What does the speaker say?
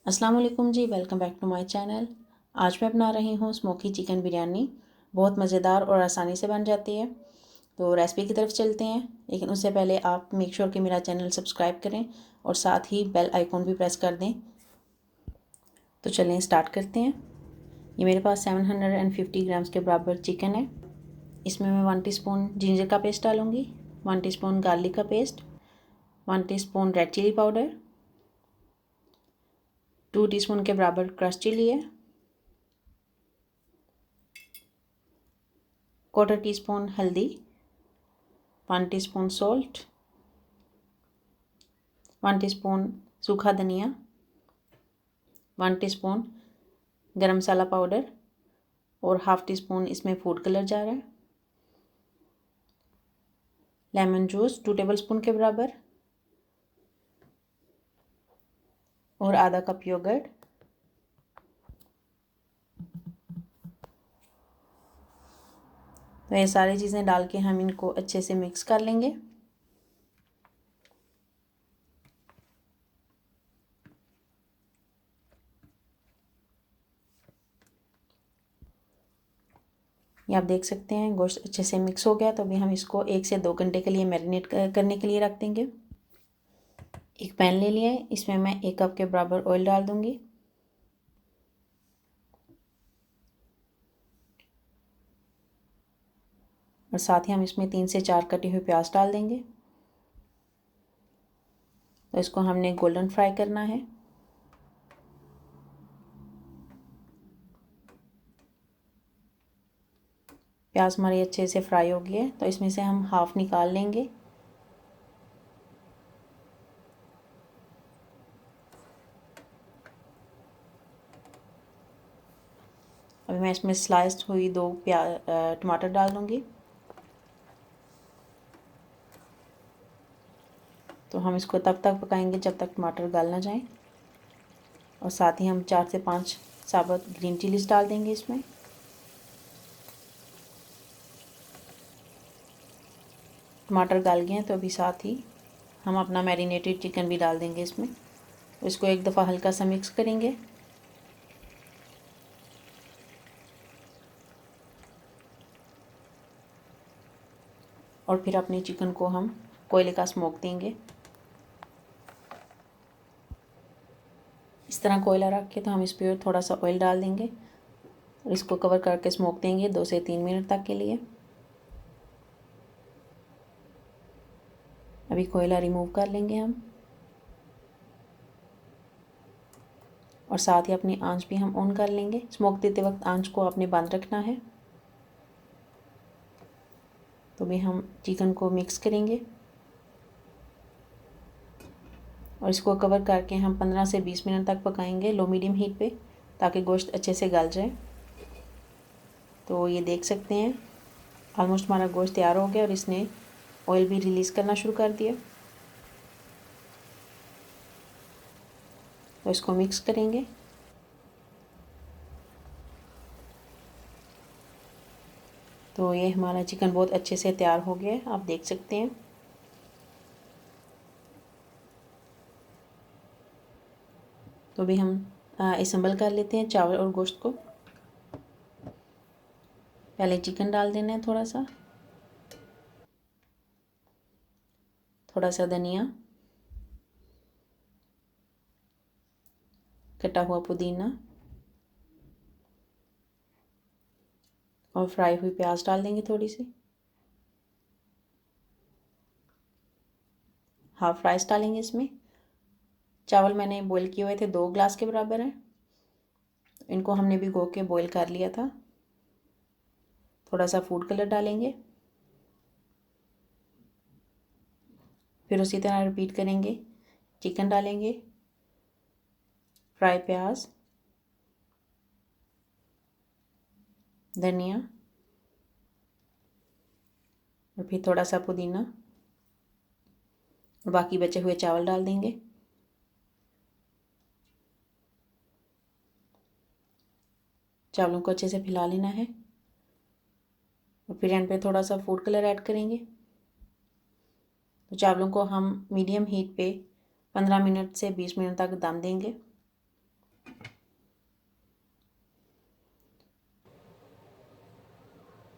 अस्सलाम वालेकुम जी, welcome back to my channel. आज मैं बना रही हूँ स्मोकी चिकन बिरयानी। बहुत मज़ेदार और आसानी से बन जाती है। तो रेसिपी की तरफ चलते हैं, लेकिन उससे पहले आप मेक श्योर कि मेरा चैनल सब्सक्राइब करें और साथ ही बेल आइकॉन भी प्रेस कर दें। तो चलें स्टार्ट करते हैं। ये मेरे पास 750 ग्राम्स के बराबर चिकन है। इसमें मैं 1 टीस्पून जिंजर का पेस्ट डालूँगी, 1 टीस्पून गार्लिक का paste, 1 teaspoon red chilli powder, 2 teaspoon के बराबर क्रश चिली है, 1/4 टीस्पून हल्दी, 1 टीस्पून सॉल्ट, 1 टीस्पून सूखा धनिया, 1 टीस्पून गरम मसाला पाउडर और हाफ़ टी स्पून इसमें फूड कलर जा रहा है। लेमन जूस 2 टेबलस्पून के बराबर और आधा कप योगर्ट। तो ये सारी चीज़ें डाल के हम इनको अच्छे से मिक्स कर लेंगे। ये आप देख सकते हैं गोश्त अच्छे से मिक्स हो गया। तो अभी हम इसको 1 से 2 घंटे के लिए मैरिनेट करने के लिए रख देंगे। एक पैन ले लिया है, इसमें मैं 1 कप के बराबर ऑयल डाल दूंगी। और साथ ही हम इसमें 3 से 4 कटी हुई प्याज डाल देंगे। तो इसको हमने गोल्डन फ्राई करना है। प्याज हमारी अच्छे से फ्राई हो गई है, तो इसमें से हम हाफ़ निकाल लेंगे। अभी मैं इसमें स्लाइस्ड हुई 2 टमाटर डाल दूँगी। तो हम इसको तब तक पकाएंगे जब तक टमाटर गल ना जाए। और साथ ही हम 4 से 5 साबुत ग्रीन चिलीज डाल देंगे इसमें। टमाटर गल गए हैं तो अभी साथ ही हम अपना मैरिनेटेड चिकन भी डाल देंगे इसमें। इसको एक दफ़ा हल्का सा मिक्स करेंगे। और फिर अपने चिकन को हम कोयले का स्मोक देंगे। इस तरह कोयला रख के तो हम इस पर थोड़ा सा ऑयल डाल देंगे और इसको कवर करके स्मोक देंगे 2 से 3 मिनट तक के लिए। अभी कोयला रिमूव कर लेंगे हम। और साथ ही अपनी आंच भी हम ऑन कर लेंगे। स्मोक देते वक्त आंच को आपने बंद रखना है। तो भी हम चिकन को मिक्स करेंगे और इसको कवर करके हम 15 से 20 मिनट तक पकाएंगे लो मीडियम हीट पे, ताकि गोश्त अच्छे से गल जाए। तो ये देख सकते हैं ऑलमोस्ट हमारा गोश्त तैयार हो गया और इसने ऑयल भी रिलीज़ करना शुरू कर दिया। तो इसको मिक्स करेंगे। तो ये हमारा चिकन बहुत अच्छे से तैयार हो गया है, आप देख सकते हैं। तो भी हम असम्बल कर लेते हैं चावल और गोश्त को। पहले चिकन डाल देना है, थोड़ा सा धनिया, कटा हुआ पुदीना और फ्राई हुई प्याज डाल देंगे थोड़ी सी। हाफ राइस डालेंगे इसमें। चावल मैंने बॉईल किए हुए थे 2 ग्लास के बराबर हैं। इनको हमने भिगो के बॉईल कर लिया था। थोड़ा सा फूड कलर डालेंगे। फिर उसी तरह रिपीट करेंगे। चिकन डालेंगे, फ्राई प्याज, धनिया और फिर थोड़ा सा पुदीना और बाकी बचे हुए चावल डाल देंगे। चावलों को अच्छे से फैला लेना है और फिर एंड पे थोड़ा सा फूड कलर ऐड करेंगे। तो चावलों को हम मीडियम हीट पे 15 मिनट से 20 मिनट तक दम देंगे।